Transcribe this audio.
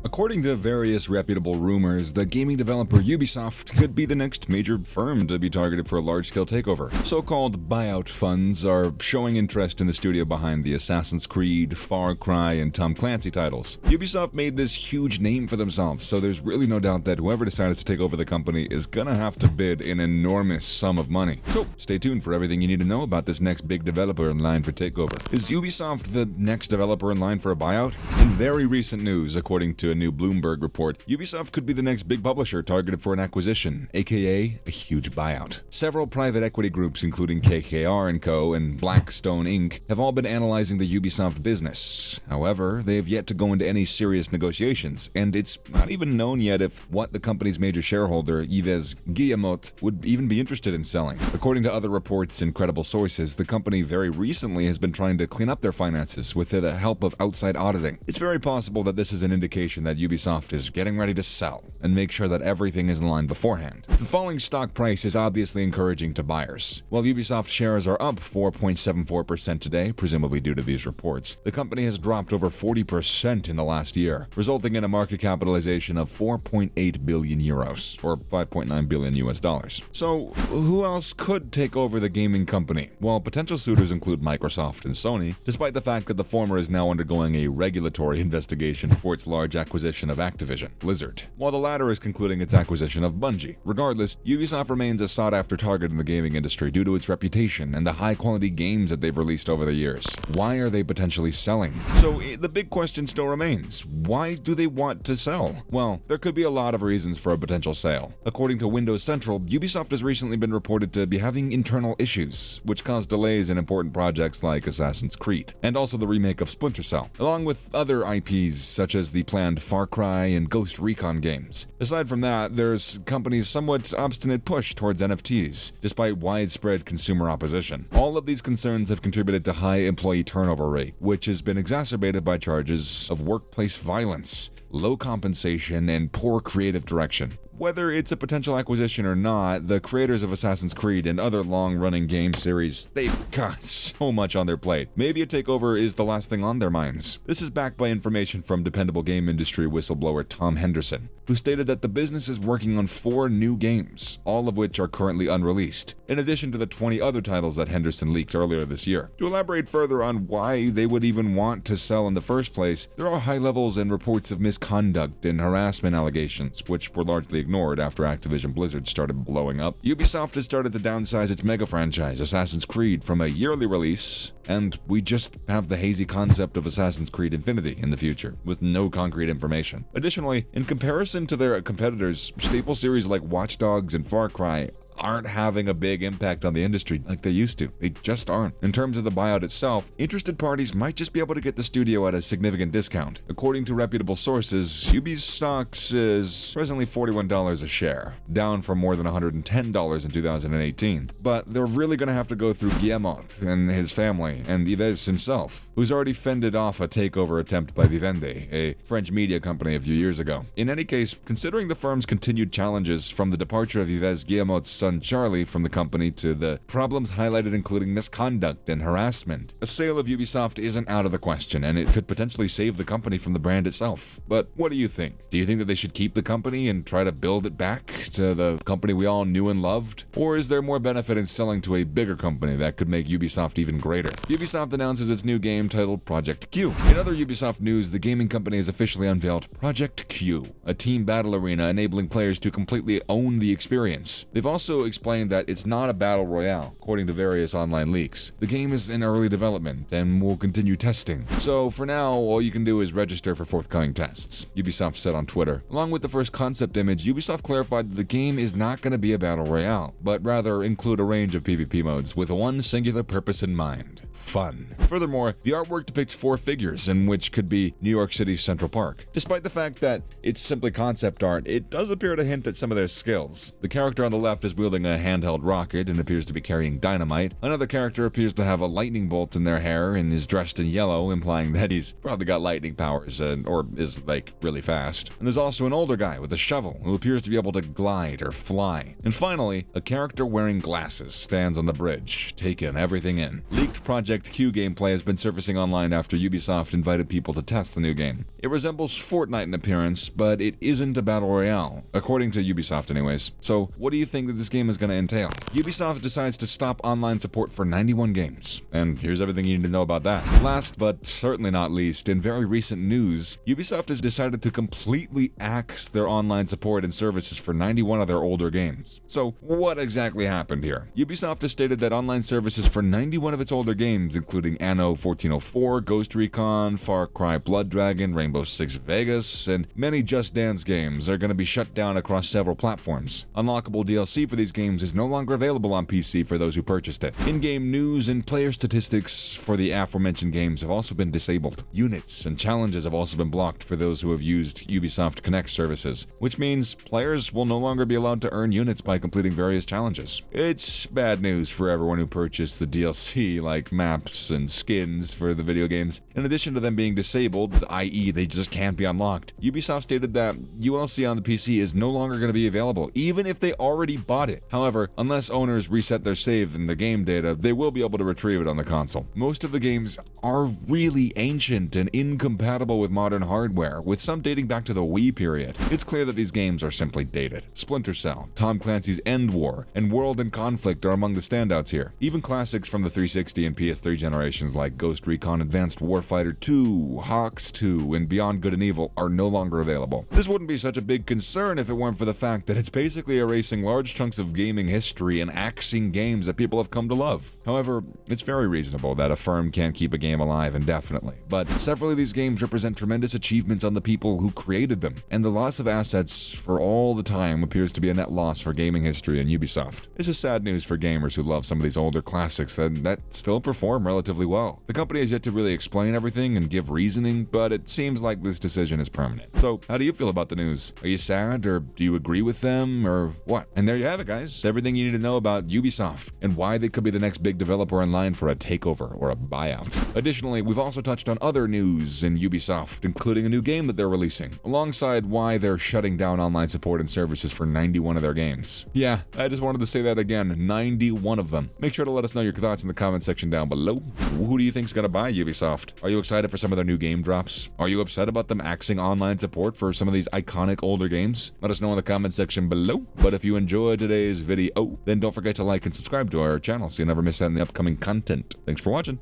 According to various reputable rumors, the gaming developer Ubisoft could be the next major firm to be targeted for a large-scale takeover. So-called buyout funds are showing interest in the studio behind the Assassin's Creed, Far Cry, and Tom Clancy titles. Ubisoft made this huge name for themselves, so there's really no doubt that whoever decides to take over the company is gonna have to bid an enormous sum of money. So stay tuned for everything you need to know about this next big developer in line for takeover. Is Ubisoft the next developer in line for a buyout? In very recent news, according to a new Bloomberg report, Ubisoft could be the next big publisher targeted for an acquisition, aka a huge buyout. Several private equity groups, including KKR & Co. and Blackstone Inc., have all been analyzing the Ubisoft business. However, they have yet to go into any serious negotiations, and it's not even known yet if what the company's major shareholder, Yves Guillemot, would even be interested in selling. According to other reports and credible sources, the company very recently has been trying to clean up their finances with the help of outside auditing. It's very possible that this is an indication that Ubisoft is getting ready to sell and make sure that everything is in line beforehand. The falling stock price is obviously encouraging to buyers. While Ubisoft shares are up 4.74% today, presumably due to these reports, the company has dropped over 40% in the last year, resulting in a market capitalization of 4.8 billion euros, or 5.9 billion US dollars. So, who else could take over the gaming company? Well, potential suitors include Microsoft and Sony, despite the fact that the former is now undergoing a regulatory investigation for its large acquisition of Activision Blizzard, while the latter is concluding its acquisition of Bungie. Regardless, Ubisoft remains a sought-after target in the gaming industry due to its reputation and the high-quality games that they've released over the years. Why are they potentially selling? So the big question still remains, why do they want to sell? Well, there could be a lot of reasons for a potential sale. According to Windows Central, Ubisoft has recently been reported to be having internal issues, which caused delays in important projects like Assassin's Creed, and also the remake of Splinter Cell, along with other IPs such as the planned Far Cry and Ghost Recon games. Aside from that, there's companies' somewhat obstinate push towards NFTs, despite widespread consumer opposition. All of these concerns have contributed to high employee turnover rate, which has been exacerbated by charges of workplace violence, low compensation, and poor creative direction. Whether it's a potential acquisition or not, the creators of Assassin's Creed and other long-running game series, they've got so much on their plate. Maybe a takeover is the last thing on their minds. This is backed by information from dependable game industry whistleblower Tom Henderson, who stated that the business is working on 4 new games, all of which are currently unreleased, in addition to the 20 other titles that Henderson leaked earlier this year. To elaborate further on why they would even want to sell in the first place, there are high levels and reports of misconduct and harassment allegations, which were largely ignored after Activision Blizzard started blowing up. Ubisoft has started to downsize its mega franchise, Assassin's Creed, from a yearly release, and we just have the hazy concept of Assassin's Creed Infinity in the future, with no concrete information. Additionally, in comparison to their competitors, staple series like Watch Dogs and Far Cry aren't having a big impact on the industry like they used to. They just aren't. In terms of the buyout itself, interested parties might just be able to get the studio at a significant discount. According to reputable sources, Ubi's stocks is presently $41 a share, down from more than $110 in 2018. But they're really going to have to go through Guillemot and his family, and Yves himself, who's already fended off a takeover attempt by Vivendi, a French media company a few years ago. In any case, considering the firm's continued challenges from the departure of Yves Guillemot's son Charlie from the company to the problems highlighted including misconduct and harassment, a sale of Ubisoft isn't out of the question, and it could potentially save the company from the brand itself. But what do you think? Do you think that they should keep the company and try to build it back to the company we all knew and loved? Or is there more benefit in selling to a bigger company that could make Ubisoft even greater? Ubisoft announces its new game titled Project Q. In other Ubisoft news, the gaming company has officially unveiled Project Q, a team battle arena enabling players to completely own the experience. They've also explained that it's not a battle royale, according to various online leaks. The game is in early development and will continue testing. So for now, all you can do is register for forthcoming tests, Ubisoft said on Twitter. Along with the first concept image, Ubisoft clarified that the game is not going to be a battle royale, but rather include a range of PvP modes with one singular purpose in mind: fun. Furthermore, the artwork depicts 4 figures, in which could be New York City's Central Park. Despite the fact that it's simply concept art, it does appear to hint at some of their skills. The character on the left is wielding a handheld rocket and appears to be carrying dynamite. Another character appears to have a lightning bolt in their hair and is dressed in yellow, implying that he's probably got lightning powers or is like really fast. And there's also an older guy with a shovel who appears to be able to glide or fly. And finally, a character wearing glasses stands on the bridge, taking everything in. Leaked Project Project Q gameplay has been surfacing online after Ubisoft invited people to test the new game. It resembles Fortnite in appearance, but it isn't a battle royale, according to Ubisoft anyways. So what do you think that this game is going to entail? Ubisoft decides to stop online support for 91 games, and here's everything you need to know about that. Last but certainly not least, in very recent news, Ubisoft has decided to completely axe their online support and services for 91 of their older games. So what exactly happened here? Ubisoft has stated that online services for 91 of its older games, including Anno 1404, Ghost Recon, Far Cry Blood Dragon, Rainbow Six Vegas, and many Just Dance games are going to be shut down across several platforms. Unlockable DLC for these games is no longer available on PC for those who purchased it. In-game news and player statistics for the aforementioned games have also been disabled. Units and challenges have also been blocked for those who have used Ubisoft Connect services, which means players will no longer be allowed to earn units by completing various challenges. It's bad news for everyone who purchased the DLC, like maps and skins for the video games. In addition to them being disabled, i.e. they just can't be unlocked, Ubisoft stated that ULC on the PC is no longer going to be available, even if they already bought it. However, unless owners reset their save in the game data, they will be able to retrieve it on the console. Most of the games are really ancient and incompatible with modern hardware, with some dating back to the Wii period. It's clear that these games are simply dated. Splinter Cell, Tom Clancy's End War, and World in Conflict are among the standouts here. Even classics from the 360 and PS3 generations like Ghost Recon Advanced Warfighter 2, Hawks 2, and Beyond Good and Evil are no longer available. This wouldn't be such a big concern if it weren't for the fact that it's basically erasing large chunks of gaming history and axing games that people have come to love. However, it's very reasonable that a firm can't keep a game alive indefinitely, but several of these games represent tremendous achievements on the people who created them, and the loss of assets for all the time appears to be a net loss for gaming history and Ubisoft. This is sad news for gamers who love some of these older classics and that still perform relatively well. The company has yet to really explain everything and give reasoning, but it seems like this decision is permanent. So, how do you feel about the news? Are you sad, or do you agree with them, or what? And there you have it, guys. Everything you need to know about Ubisoft and why they could be the next big developer in line for a takeover or a buyout. Additionally, we've also touched on other news in Ubisoft, including a new game that they're releasing, alongside why they're shutting down online support and services for 91 of their games. Yeah, I just wanted to say that again, 91 of them. Make sure to let us know your thoughts in the comment section down below. Who do you think's gonna buy Ubisoft? Are you excited for some of their new game drops? Are you upset about them axing online support for some of these iconic older games? Let us know in the comment section below. But if you enjoyed today's video, then don't forget to like and subscribe to our channel so you never miss out on the upcoming content. Thanks for watching.